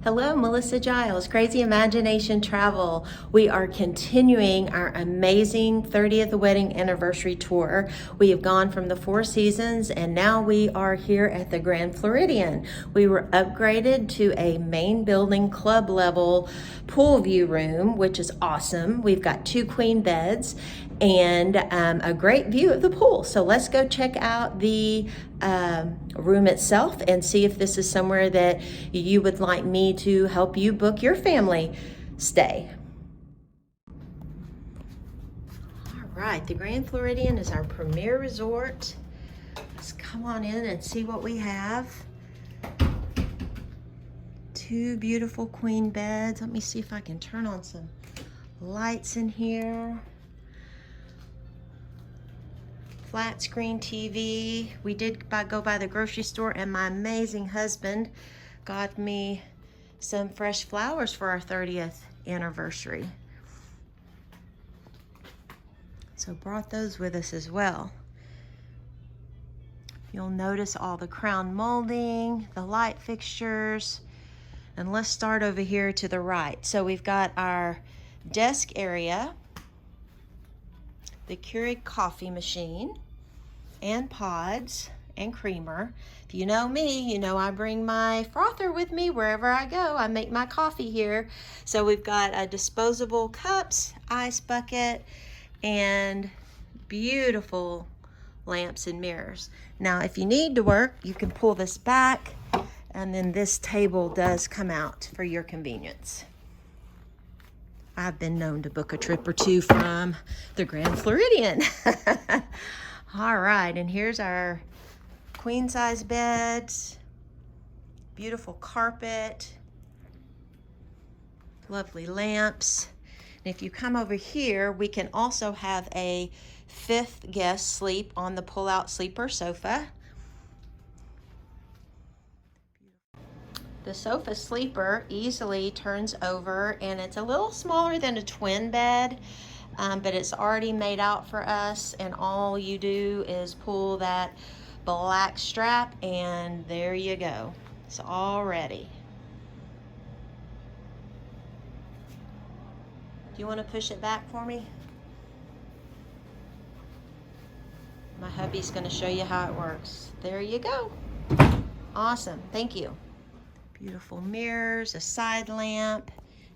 Hello, Melissa Giles, Crazy Imagination Travel. We are continuing our amazing 30th wedding anniversary tour. We have gone from the Four Seasons and now we are here at the Grand Floridian. We were upgraded to a main building club level pool view room, which is awesome. We've got 2 queen beds and a great view of the pool. So let's go check out the room itself and see if this is somewhere that you would like me to help you book your family stay. All right, the Grand Floridian is our premier resort. Let's come on in and see what we have. 2 beautiful queen beds. Let me see if I can turn on some lights in here. Flat screen TV. We did go by the grocery store and my amazing husband got me some fresh flowers for our 30th anniversary. So brought those with us as well. You'll notice all the crown molding, the light fixtures, and let's start over here to the right. So we've got our desk area, the Keurig coffee machine, and pods and creamer. If you know me, you know I bring my frother with me wherever I go. I make my coffee here. So we've got a disposable cups, ice bucket, and beautiful lamps and mirrors. Now, if you need to work, you can pull this back, and then this table does come out for your convenience. I've been known to book a trip or 2 from the Grand Floridian. All right, and here's our queen size beds, beautiful carpet, lovely lamps. And if you come over here, we can also have a 5th guest sleep on the pull-out sleeper sofa. The sofa sleeper easily turns over, and it's a little smaller than a twin bed, but it's already made out for us, and all you do is pull that black strap and there you go. It's all ready. Do you want to push it back for me? My hubby's going to show you how it works. There you go. Awesome. Thank you. Beautiful mirrors, a side lamp.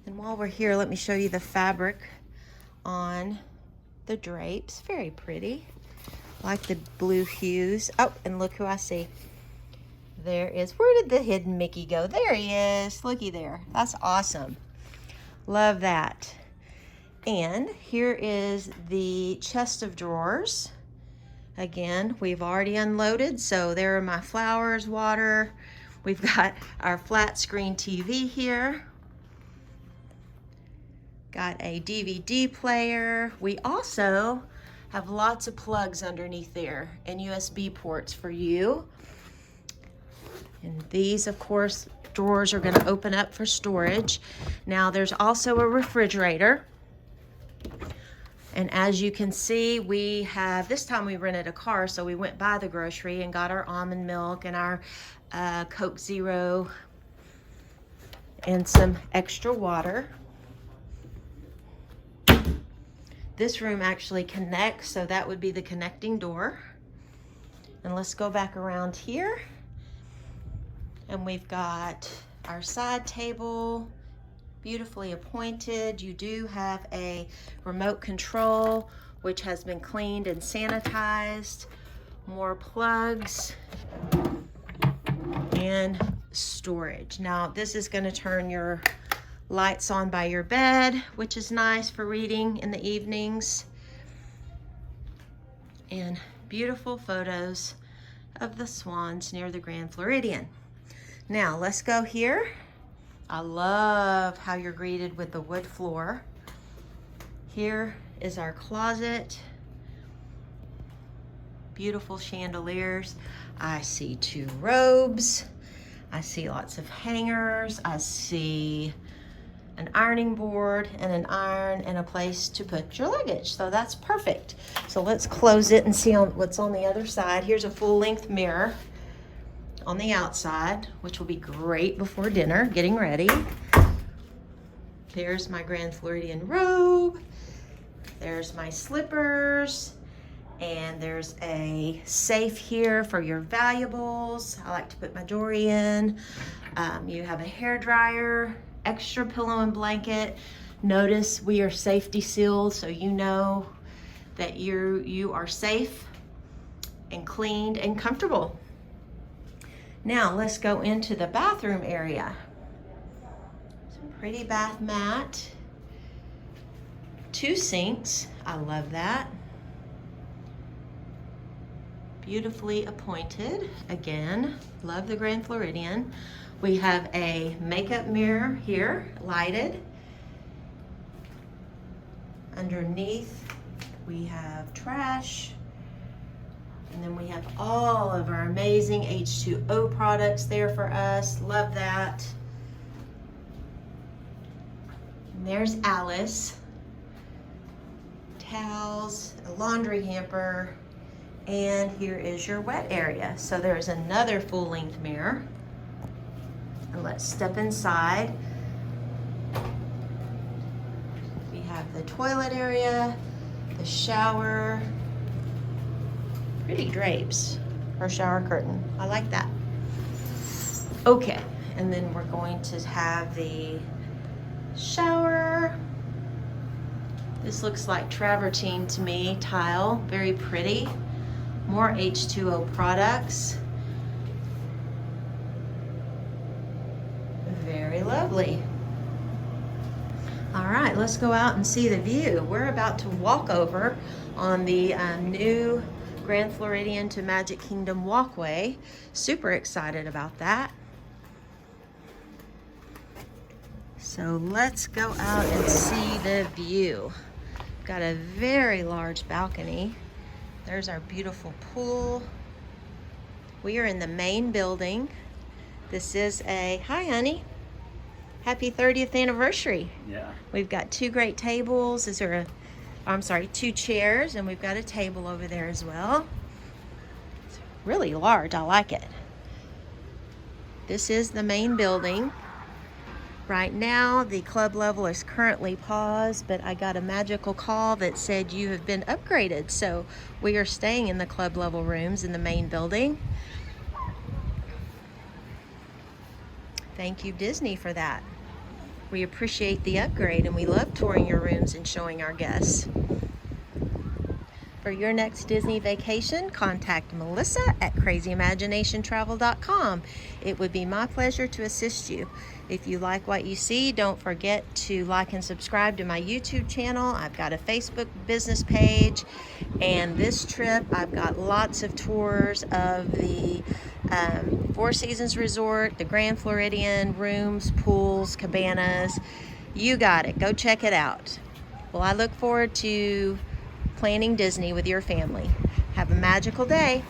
And while we're here, let me show you the fabric on the drapes. Very pretty. Like the blue hues. Oh, and look who I see. There is, where did the hidden Mickey go? There he is. Looky there. That's awesome. Love that. And here is the chest of drawers. Again, we've already unloaded, so there are my flowers, water. We've got our flat screen TV here. Got a DVD player. We also have lots of plugs underneath there and USB ports for you. And these, of course, drawers are going to open up for storage. Now there's also a refrigerator. And as you can see, we have, this time we rented a car, so we went by the grocery and got our almond milk and our Coke Zero and some extra water. This room actually connects, so that would be the connecting door. And let's go back around here. And we've got our side table, beautifully appointed. You do have a remote control, which has been cleaned and sanitized. More plugs and storage. Now, this is going to turn your lights on by your bed, which is nice for reading in the evenings. And beautiful photos of the swans near the Grand Floridian. Now, let's go here. I love how you're greeted with the wood floor. Here is our closet. Beautiful chandeliers. I see 2 robes. I see lots of hangers. I see an ironing board and an iron and a place to put your luggage. So that's perfect. So let's close it and see what's on the other side. Here's a full-length mirror. on the outside, which will be great before dinner, getting ready. There's my Grand Floridian robe. There's my slippers. And there's a safe here for your valuables. I like to put my jewelry in. You have a hair dryer, extra pillow and blanket. Notice we are safety sealed, so you know that you are safe and cleaned and comfortable. Now let's go into the bathroom area. Some pretty bath mat. 2 sinks, I love that. Beautifully appointed. Again, love the Grand Floridian. We have a makeup mirror here, lighted. Underneath, we have trash. And then we have all of our amazing H2O products there for us. Love that. And there's Alice. Towels, a laundry hamper, and here is your wet area. So there's another full-length mirror. And let's step inside. We have the toilet area, the shower, pretty drapes or shower curtain. I like that. Okay, and then we're going to have the shower. This looks like travertine to me, tile, very pretty. More H2O products. Very lovely. All right, let's go out and see the view. We're about to walk over on the new Grand Floridian to Magic Kingdom walkway. Super excited about that. So let's go out and see the view. Got a very large balcony. There's our beautiful pool. We are in the main building. This is a, hi honey, happy 30th anniversary. Yeah. We've got 2 great tables. Is there a, I'm sorry, 2 chairs, and we've got a table over there as well. It's really large, I like it. This is the main building. Right now, the club level is currently paused, but I got a magical call that said you have been upgraded. So we are staying in the club level rooms in the main building. Thank you, Disney, for that. We appreciate the upgrade, and we love touring your rooms and showing our guests. For your next Disney vacation, contact Melissa at crazyimaginationtravel.com. It would be my pleasure to assist you. If you like what you see, don't forget to like and subscribe to my YouTube channel. I've got a Facebook business page, and this trip I've got lots of tours of the Four Seasons Resort, the Grand Floridian, rooms, pools, cabanas. You got it. Go check it out. Well, I look forward to planning Disney with your family. Have a magical day.